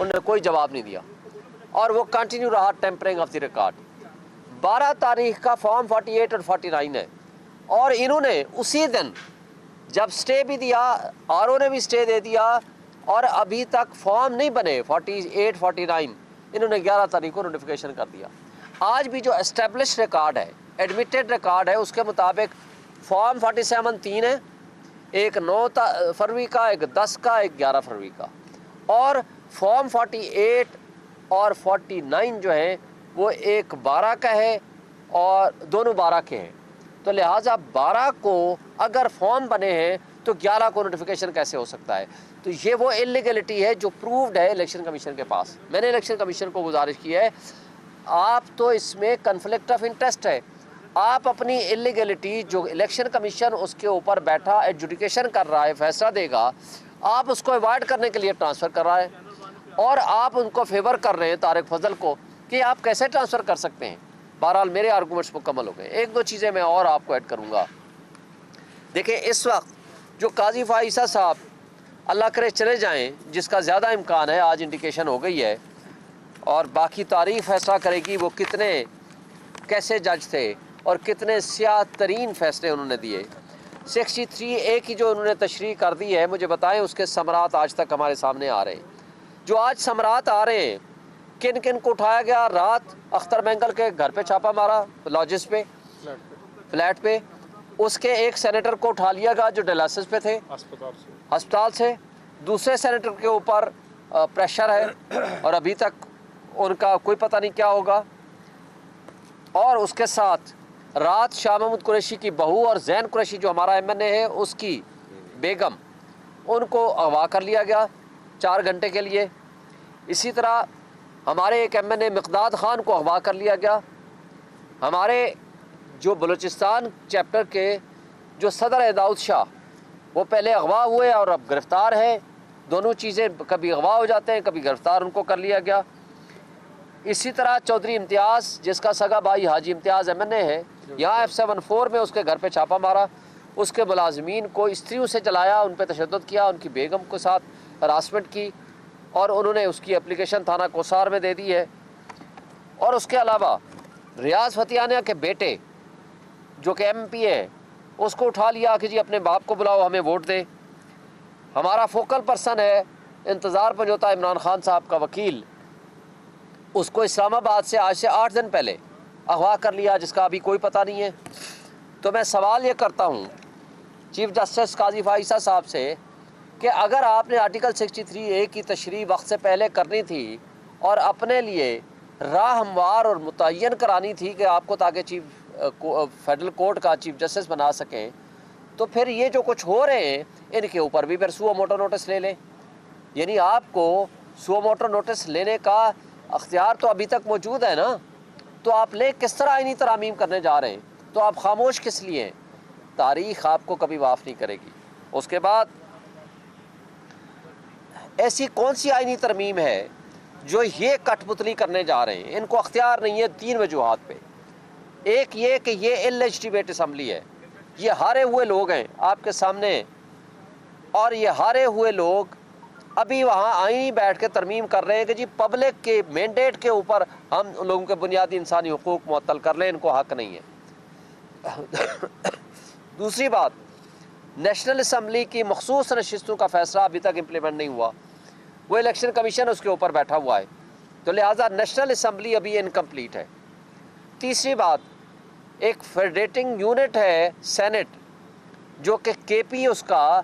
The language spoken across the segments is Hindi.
उन्होंने कोई जवाब नहीं दिया और वो कंटिन्यू रहा टेम्परिंग ऑफ द रिकॉर्ड। 12 तारीख का फॉर्म 48 और 49 है और इन्होंने उसी दिन जब स्टे भी दिया, आरओ ने भी स्टे दे दिया और अभी तक फॉर्म नहीं बने 48 49, इन्होंने 11 तारीख को नोटिफिकेशन कर दिया। आज भी जो एस्टेब्लिश रिकॉर्ड है, एडमिटेड रिकॉर्ड है, उसके मुताबिक फॉर्म 47 3 है, एक 9 फरवरी का, एक 10 का, एक 11 फरवरी का, और फॉर्म 48 और 49 जो है वो एक 12 का है और दोनों 12 के हैं। तो लिहाजा 12 को अगर फॉर्म बने हैं तो 11 को नोटिफिकेशन कैसे हो सकता है? तो ये वो इलीगलिटी है जो प्रूव्ड है इलेक्शन कमीशन के पास। मैंने इलेक्शन कमीशन को गुजारिश की है, आप तो इसमें कन्फ्लिक्ट ऑफ इंटरेस्ट है, आप अपनी इलीगलिटी जो इलेक्शन कमीशन उसके ऊपर बैठा एडजुडिकेशन कर रहा है, फैसला देगा, आप उसको अवॉइड करने के लिए ट्रांसफ़र कर रहा है और आप उनको फेवर कर रहे हैं तारिक फजल को कि आप कैसे ट्रांसफ़र कर सकते हैं। बहरहाल मेरे आर्गूमेंट्स मुकम्मल हो गए। एक दो चीज़ें मैं और आपको ऐड करूँगा। देखिए, इस वक्त जो काजी फाइसा साहब अल्लाह करे चले जाएं, जिसका ज़्यादा इम्कान है, आज इंडिकेशन हो गई है और बाकी तारीख फैसला करेगी वो कितने कैसे जज थे और कितने स्याह तरीन फैसले उन्होंने दिए। 63A की जो उन्होंने तशरीह कर दी है, मुझे बताएं उसके समरात आज तक हमारे सामने आ रहे हैं। जो आज समरात आ रहे हैं, किन किन को उठाया गया? रात अख्तर मैंगल के घर पे छापा मारा, लॉजिस पे, फ्लैट पे। उसके एक सेनेटर को उठा लिया गया जो डायलिसिस पे थे, अस्पताल से। दूसरे सेनेटर के ऊपर प्रेशर है और अभी तक उनका कोई पता नहीं क्या होगा। और उसके साथ रात शाह महमूद कुरैशी की बहू और जैन कुरैशी जो हमारा MNA है उसकी बेगम, उनको अगवा कर लिया गया 4 घंटे के लिए। इसी तरह हमारे एक MNA मिक़दाद ख़ान को अगवा कर लिया गया। हमारे जो बलूचिस्तान चैप्टर के जो सदर है दाऊद शाह, वो पहले अगवा हुए और अब गिरफ़्तार है। दोनों चीज़ें, कभी अगवा हो जाते हैं, कभी गिरफ़्तार, उनको कर लिया गया। इसी तरह चौधरी इम्तियाज़, जिसका सगा भाई हाजी इम्तियाज़ MNA है, यहाँ F74 में उसके घर पे छापा मारा, उसके मुलाजमीन को स्त्रियों से जलाया, उन पर तशद्दुद किया, उनकी बेगम के साथ हरासमेंट की और उन्होंने उसकी एप्लीकेशन थाना कोसार में दे दी है। और उसके अलावा रियाज फतियानिया के बेटे जो कि MP है, उसको उठा लिया कि जी अपने बाप को बुलाओ, हमें वोट दे। हमारा फोकल पर्सन है इंतज़ार पंजोता इमरान खान साहब का वकील, उसको इस्लामाबाद से आज से 8 दिन पहले अगवा कर लिया, जिसका अभी कोई पता नहीं है। तो मैं सवाल ये करता हूँ चीफ जस्टिस काजी फाइसा साहब से कि अगर आपने आर्टिकल 63A की तशरीह वक्त से पहले करनी थी और अपने लिए राह हमवार और मुतय्यन करानी थी कि आपको, ताकि चीफ फेडरल कोर्ट का चीफ जस्टिस बना सकें, तो फिर ये जो कुछ हो रहे हैं इनके ऊपर भी फिर सुओ मोटो नोटिस ले लें। यानी आपको सुओ मोटो नोटिस लेने का अख्तियार तो अभी तक मौजूद है ना, तो आप ले किस तरह आईनी तरामीम करने जा रहे हैं? तो आप खामोश किस लिए हैं? तारीख़ आपको कभी माफ़ नहीं करेगी। उसके बाद ऐसी कौन सी आईनी तरमीम है जो ये कठपुतली करने जा रहे हैं? इनको अख्तियार नहीं है 3 वजूहात पे। एक ये कि ये इलेजिटिमेट असम्बली है, ये हारे हुए लोग हैं आपके सामने, और ये हारे हुए लोग अभी वहाँ आईनी बैठ के तरमीम कर रहे हैं कि जी पब्लिक के मैंडेट के ऊपर हम लोगों के बुनियादी इंसानी हुकूक मुअत्तल कर लें, इनको हक नहीं है। दूसरी बात, नेशनल असम्बली की मखसूस नशिस्तों का फ़ैसला अभी तक इम्प्लीमेंट नहीं हुआ, वो इलेक्शन कमीशन उसके ऊपर बैठा हुआ है, तो लिहाजा नेशनल असम्बली अभी इनकम्प्लीट है। तीसरी बात, एक फेडरेटिंग यूनिट है सेनेट, जो कि KP उसका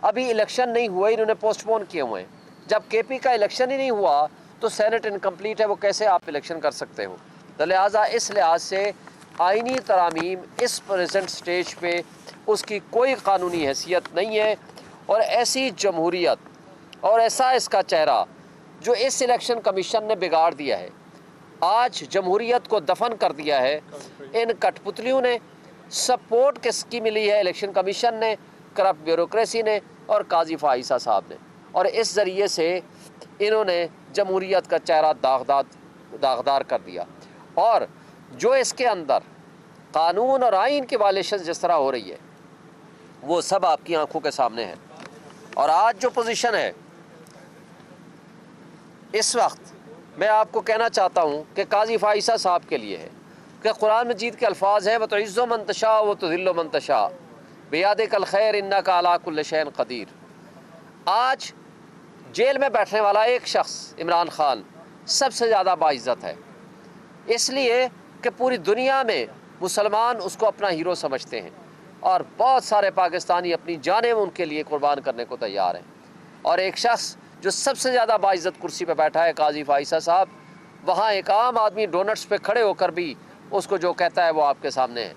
अभी इलेक्शन नहीं हुआ, इन्होंने पोस्टपोन किए हुए हैं। जब KP का इलेक्शन ही नहीं हुआ तो सेनेट इनकम्प्लीट है, वो कैसे आप इलेक्शन कर सकते हो? तो लिहाजा इस लिहाज से आईनी तरामीम इस प्रेजेंट स्टेज पे उसकी कोई कानूनी हैसियत नहीं है। और ऐसी जमहूरियत और ऐसा इसका चेहरा जो इस इलेक्शन कमीशन ने बिगाड़ दिया है, आज जमहूरियत को दफन कर दिया है, इन कठपुतलियों ने। सपोर्ट किसकी मिली है? इलेक्शन कमीशन ने, करप्ट ब्यूरोक्रेसी ने और काजी फाइसा साहब ने। और इस ज़रिए से इन्होंने जमहूरियत का चेहरा दागदार कर दिया। और जो इसके अंदर कानून और आइन की वायलेशन जिस तरह हो रही है, वो सब आपकी आंखों के सामने है। और आज जो पोजीशन है इस वक्त मैं आपको कहना चाहता हूँ कि काजी फ़ाइसा साहब के लिए है कि कुरान मजीद के अल्फाज हैं, व तो इज़्ज़ो मन तशा व तो ज़िल्लो मन तशा बेयाद कल खैर इन्नका अला कुल्लि शैइन क़दीर। आज जेल में बैठने वाला एक शख्स इमरान खान सबसे ज़्यादा बाइज़्ज़त है, इसलिए कि पूरी दुनिया में मुसलमान उसको अपना हीरो समझते हैं और बहुत सारे पाकिस्तानी अपनी जानें उनके लिए कुर्बान करने को तैयार हैं। और एक शख्स जो सबसे ज़्यादा बाइज़्ज़त कुर्सी पर बैठा है काजी फ़ाइसा साहब, वहाँ एक आम आदमी डोनट्स पे खड़े होकर भी उसको जो कहता है वो आपके सामने है।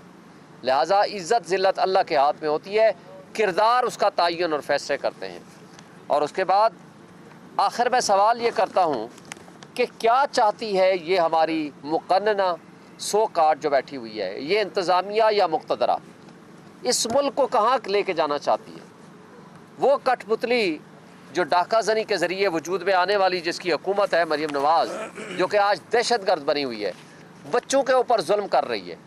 लिहाजा इज़्ज़त ज़िल्लत अल्लाह के हाथ में होती है, किरदार उसका तयन और फैसले करते हैं। और उसके बाद आखिर में सवाल ये करता हूँ कि क्या चाहती है ये हमारी मुक़न्नना सो काट जो बैठी हुई है, ये इंतज़ामिया या मुक़्तदरा, इस मुल्क को कहाँ लेके जाना चाहती है? वो कठपुतली जो डाका ज़नी के ज़रिए वजूद में आने वाली जिसकी हुकूमत है मरीम नवाज़, जो कि आज दहशतगर्द बनी हुई है, बच्चों के ऊपर जुल्म कर रही है,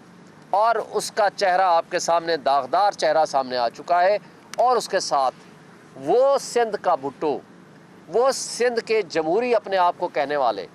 और उसका चेहरा आपके सामने दागदार चेहरा सामने आ चुका है। और उसके साथ वो सिंध का भुट्टो, वो सिंध के जमहूरी अपने आप को कहने वाले,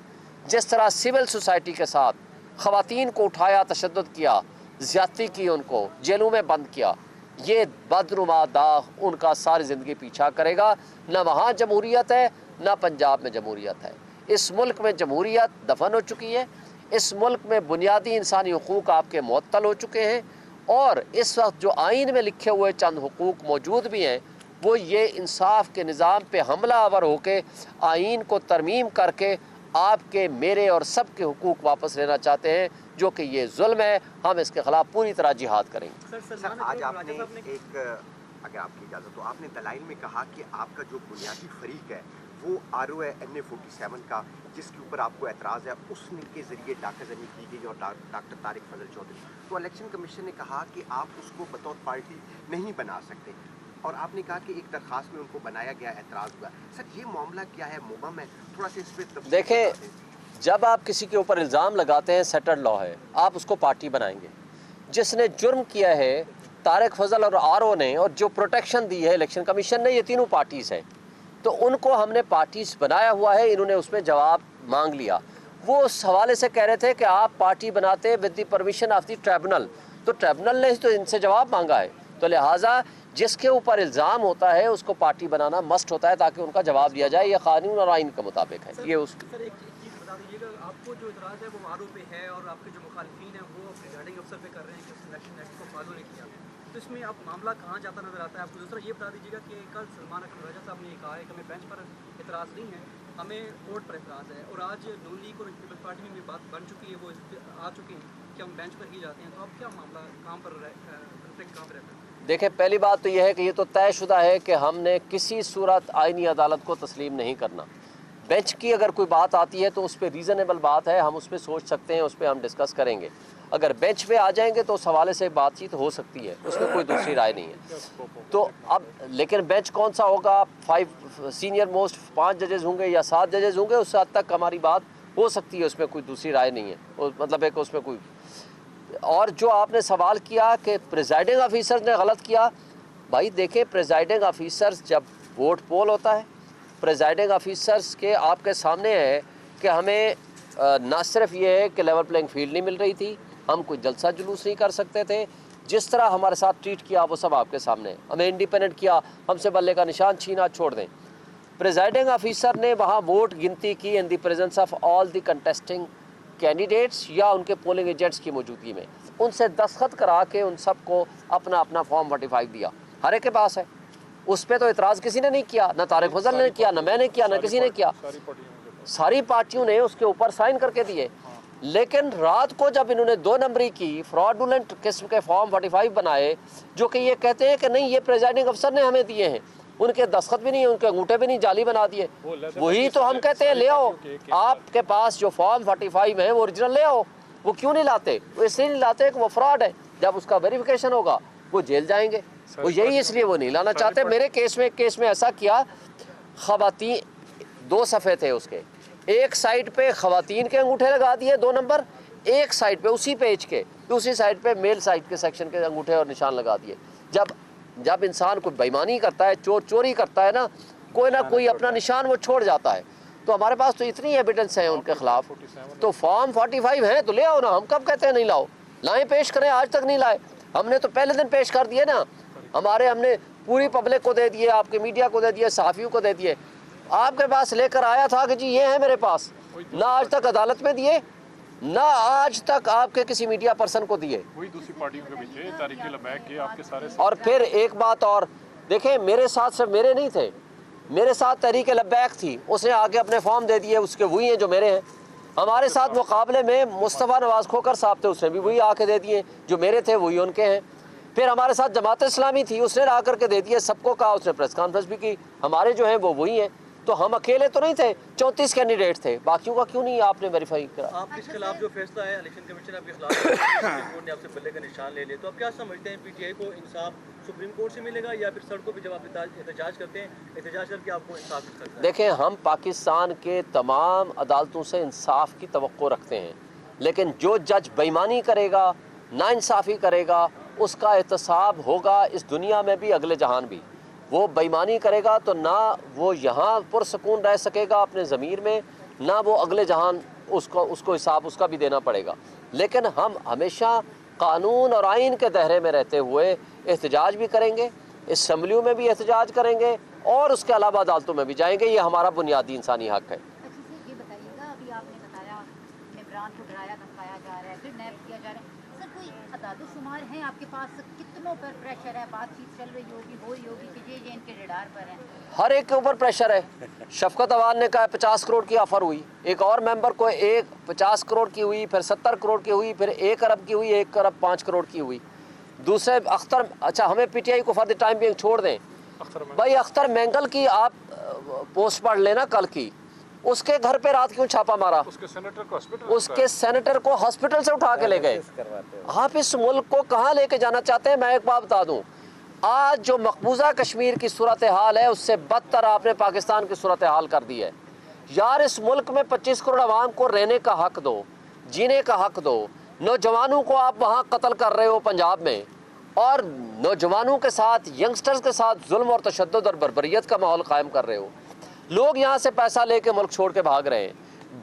जिस तरह सिविल सोसाइटी के साथ ख़वातीन को उठाया, तशद्दुद किया, ज़्यादती की, उनको जेलों में बंद किया, ये बदनुमा दाग उनका सारी ज़िंदगी पीछा करेगा। ना वहाँ जमहूरियत है, ना पंजाब में जमहूरियत है। इस मुल्क में जमहूरियत दफन हो चुकी है। इस मुल्क में बुनियादी इंसानी हुकूक आपके मुअत्तल हो चुके हैं। और इस वक्त जो आइन में लिखे हुए चंद हुकूक मौजूद भी हैं, वो ये इंसाफ के निज़ाम पे हमला आवर होकर आइन को तरमीम करके आपके, मेरे और सब के हुकूक वापस लेना चाहते हैं, जो कि ये जुल्म है। हम इसके ख़िलाफ़ पूरी तरह जिहाद करेंगे। सर, आज आपने एक, अगर आपकी इजाज़त तो, आपने दलाइल में कहा कि आपका जो बुनियादी फरीक है वो ROA NA47 का, जिसके ऊपर आपको एतराज़ है, उसके ज़रिए डाकाज़नी की गई और डॉक्टर तारिक फजल चौधरी, तो इलेक्शन कमीशन ने कहा कि आप उसको बतौर पार्टी नहीं बना सकते, और आपने कहा कि एक दरख्वास्त में उनको बनाया गया, एतराज़ हुआ। सर, ये मामला क्या है, मुबम है? थोड़ा सा इस पर देखें, जब आप किसी के ऊपर इल्ज़ाम लगाते हैं, सेटल्ड लॉ है, आप उसको पार्टी बनाएंगे। जिसने जुर्म किया है तारिक फजल और RO ने, और जो प्रोटेक्शन दी है इलेक्शन कमीशन ने, ये तीनों पार्टीज़ हैं, तो उनको हमने पार्टीज बनाया हुआ है। इन्होंने उसमें जवाब मांग लिया। वो उस हवाले से कह रहे थे कि आप पार्टी बनाते with the permission of the tribunal, तो ट्रिब्यूनल ने तो इनसे जवाब मांगा है, तो लिहाजा जिसके ऊपर इल्ज़ाम होता है उसको पार्टी बनाना मस्ट होता है ताकि उनका जवाब दिया जाए। यह कानून और आइन के मुताबिक है। ये उस सर, एक चीज़ बता दीजिएगा, आपको जो इतराज़ है वो RO पे है और आपके जो मुखालिफिन हैं वो प्रिजाइडिंग अफसर पे कर रहे हैं कि इलेक्शन एक्ट को फॉलो नहीं किया, तो इसमें आप मामला कहाँ जाता नजर आता है आपको? दूसरा ये बता दीजिएगा कि कल सलमान अकरम राजा साहब ने ये कहा है कि हमें बेंच पर इतराज़ नहीं है, हमें कोर्ट पर इतराज़ है, और आज नून लीग और पीपल्स पार्टी में भी बात बन चुकी है, वो आ चुकी हैं कि हम बेंच पर ही जाते हैं, तो अब क्या मामला कहाँ पर कॉन्फ्लिक्ट कहाँ पर रहता है? देखिए, पहली बात तो यह है कि ये तो तयशुदा है कि हमने किसी सूरत आइनी अदालत को तस्लीम नहीं करना। बेंच की अगर कोई बात आती है तो उस पर रीज़नेबल बात है, हम उस पर सोच सकते हैं, उस पर हम डिस्कस करेंगे। अगर बेंच पे आ जाएंगे तो उस हवाले से बातचीत हो सकती है, उसमें कोई दूसरी राय नहीं है। तो अब लेकिन बेंच कौन सा होगा, 5 सीनियर मोस्ट 5 जजेज़ होंगे या 7 जजेज़ होंगे, उस हद तक हमारी बात हो सकती है, उसमें कोई दूसरी राय नहीं है। मतलब है कि उसमें कोई, और जो आपने सवाल किया कि प्रिजाइडिंग ऑफिसर्स ने गलत किया, भाई देखें, प्रिजाइडिंग ऑफिसर्स जब वोट पोल होता है, प्रिजाइडिंग ऑफिसर्स के आपके सामने है कि हमें ना सिर्फ ये है कि लेवल प्लेइंग फील्ड नहीं मिल रही थी, हम कोई जलसा जुलूस नहीं कर सकते थे, जिस तरह हमारे साथ ट्रीट किया वो सब आपके सामने है। हमें इंडिपेंडेंट किया, हमसे बल्ले का निशान छीना, छोड़ दें। प्रिजाइडिंग ऑफिसर ने वहाँ वोट गिनती की in the presence of all the contesting candidates या उनके पोलिंग एजेंट्स की मौजूदगी में, उनसे दस्तखत करा के उन सबको अपना अपना फॉर्म 45 दिया, हर एक के पास है। उस पर तो इतराज़ किसी ने नहीं किया, ना तारिक फजल ने किया, ना मैंने किया, ना किसी ने किया। सारी पार्टियों ने उसके ऊपर साइन करके दिए। लेकिन रात को जब इन्होंने 2 नंबरी की फ्रॉडुलेंट किस्म के फॉर्म 45 बनाए, जो कि ये कहते हैं कि नहीं ये प्रेजाइडिंग अफसर ने हमें दिए हैं, उनके दस्तखत भी नहीं, उनके अंगूठे भी नहीं, जाली बना दिए, वही तो हम कहते हैं ले आओ, आपके पास जो फॉर्म 45 है वो ओरिजिनल ले आओ। वो क्यों नहीं लाते? वो इसलिए नहीं लाते कि वो फ्रॉड है, जब उसका वेरिफिकेशन होगा वो जेल जाएंगे, वो यही इसलिए वो नहीं लाना चाहते। मेरे केस में ऐसा किया, खवातीन 2 सफ़े थे उसके, एक साइड पे खवातीन के अंगूठे लगा दिए 2 नंबर, एक साइड पे उसी पेज के दूसरी साइड पे मेल साइड के सेक्शन के अंगूठे और निशान लगा दिए। जब इंसान कोई बेईमानी करता है, चोरी करता है ना, कोई अपना निशान वो छोड़ जाता है। तो हमारे पास तो इतनी एविडेंस है उनके खिलाफ। तो फॉर्म 45 है तो ले आओ ना, हम कब कहते हैं नहीं लाओ, लाएं, पेश करें, आज तक नहीं लाए। हमने तो पहले दिन पेश कर दिए ना, हमने पूरी पब्लिक को दे दिए, आपके मीडिया को दे दिए, सहाफ़ियों को दे दिए। आपके पास लेकर आया था कि जी ये है मेरे पास, ना आज तक अदालत में दिए, ना आज तक आपके किसी मीडिया पर्सन को दिए। वही दूसरी पार्टियों के पीछे तारीख लबैक के आपके सारे। और फिर एक बात और देखें, मेरे साथ सिर्फ मेरे नहीं थे, मेरे साथ तहरीक लबैक थी, उसने आके अपने फॉर्म दे दिए, उसके वही हैं जो मेरे हैं। हमारे साथ मुकाबले में मुस्तफ़ा नवाज़ खोकर साहब थे, उसने भी वही आके दे दिए, जो मेरे थे वही उनके हैं। फिर हमारे साथ जमात इस्लामी थी, उसने ला करके दे दिए, सबको कहा, उसने प्रेस कॉन्फ्रेंस भी की, हमारे जो हैं वो वही हैं। तो हम अकेले तो नहीं थे, 34 कैंडिडेट थे, बाकियों का क्यों नहीं आपने वेरीफाई करा? आपके खिलाफ जो फैसला है इलेक्शन कमीशन आपके खिलाफ सुप्रीम कोर्ट ने आपसे बल्ले का निशान ले लिया, तो आप क्या समझते हैं पीटीआई को इंसाफ सुप्रीम कोर्ट से मिलेगा या फिर सड़कों पे जब आप एहतजाज करते हैं, एहतजाज करके आपको इंसाफ मिल सकता है? देखें, हम पाकिस्तान के तमाम अदालतों से इंसाफ की तवक्को रखते हैं, लेकिन जो जज बेईमानी करेगा, नाइंसाफ़ी करेगा, उसका एहतसाब होगा इस दुनिया में भी, अगले जहान भी। वो बेईमानी करेगा तो ना वो यहाँ पुरसकून रह सकेगा अपने ज़मीर में, ना वो अगले जहान उसको हिसाब उसका भी देना पड़ेगा। लेकिन हम हमेशा कानून और आइन के दायरे में रहते हुए एहतजाज भी करेंगे, असम्बलियों में भी एहतजाज करेंगे और उसके अलावा अदालतों में भी जाएंगे। ये हमारा बुनियादी इंसानी हक़ है। अच्छा सर, ये बताइएगा, अभी आपने बताया इमरान को डराया धमकाया जा रहा है, फिर नैब किया जा रहा है, सर कोई अदाद-ओ-शुमार है आपके पास, कितनों पर प्रेशर है, बातचीत चल रही होगी, हो रही होगी कि ये इनके रडार पर है? हर एक के ऊपर प्रेशर है। शफकत अवान ने कहा 50 करोड़ की ऑफ़र हुई, एक और मेंबर को 50 करोड़ की हुई, फिर 70 करोड़ की हुई, फिर 1 अरब की हुई, 1 अरब 5 करोड़ की हुई। दूसरे अख्तर, अच्छा हमें पीटीआई को फॉर द टाइम बिंग छोड़ दें भाई, अख्तर मैंगल की आप पोस्ट पढ़ लेना कल की, उसके घर पे रात क्यों छापा मारा? उसके सेनेटर को हॉस्पिटल से उठा के ले गए। आप इस मुल्क को कहाँ लेके जाना चाहते हैं? मैं एक बात बता दूं, आज जो मकबूजा कश्मीर की सूरत हाल है उससे बदतर आपने पाकिस्तान की सूरत हाल कर दी है। यार, इस मुल्क में 25 करोड़ आवाम को रहने का हक दो, जीने का हक दो। नौजवानों को आप वहाँ कत्ल कर रहे हो पंजाब में, और नौजवानों के साथ, यंगस्टर्स के साथ जुल्म और तशद्दुद और बर्बरियत का माहौल कायम कर रहे हो। लोग यहाँ से पैसा लेके मुल्क छोड़ के भाग रहे हैं,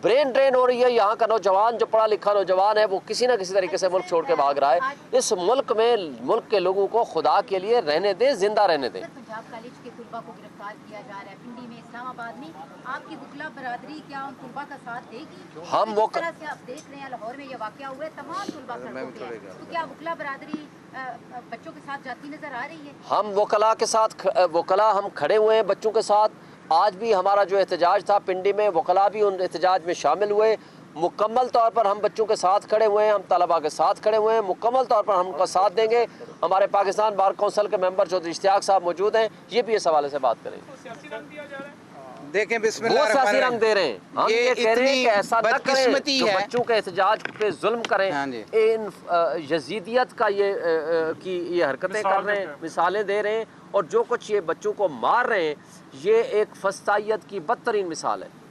ब्रेन ड्रेन हो रही है। यहाँ का नौजवान जो पढ़ा लिखा नौजवान है वो किसी न किसी तरीके से मुल्क छोड़ के भाग रहा है। इस मुल्क में मुल्क के लोगों को खुदा के लिए रहने दें, जिंदा रहने दें। पंजाब कॉलेज के तुलबा को गिरफ्तार किया जा रहा है पिंडी में, इस्लामाबाद में, आपकी वकला बरादरी क्या उन तुलबा का साथ देगी? हम जिस तरह से आप देख रहे हैं लाहौर में ये वाकया हुआ है, तमाम तुलबा सड़कों पे है, तो क्या वकला बरादरी बच्चों के साथ जाती नजर आ रही है? हम वकला के साथ, वकला हम खड़े हुए हैं बच्चों के साथ। आज भी हमारा जो एहतजाज था पिंडी में, वकला भी उन एहतजाज में शामिल हुए। मुकम्मल तौर पर हम बच्चों के साथ खड़े हुए हैं, हम तलबा के साथ खड़े हुए हैं, मुकम्मल तौर पर हम उनका साथ देंगे। हमारे पाकिस्तान बार कौंसिल के मेंबर चौधरी इश्तियाक साहब मौजूद हैं, ये भी इस हवाले से बात करेंगे। देखें, वो सियासी रंग दे रहे हैं, हम ये कह रहे हैं कि ऐसा न करें, जो है। बच्चों के एहतजाज पे जुल्म करें, इन यजीदियत का ये हरकतें कर रहे हैं, मिसालें दे रहे हैं, और जो कुछ ये बच्चों को मार रहे हैं, ये एक फस्तायत की बदतरीन मिसाल है।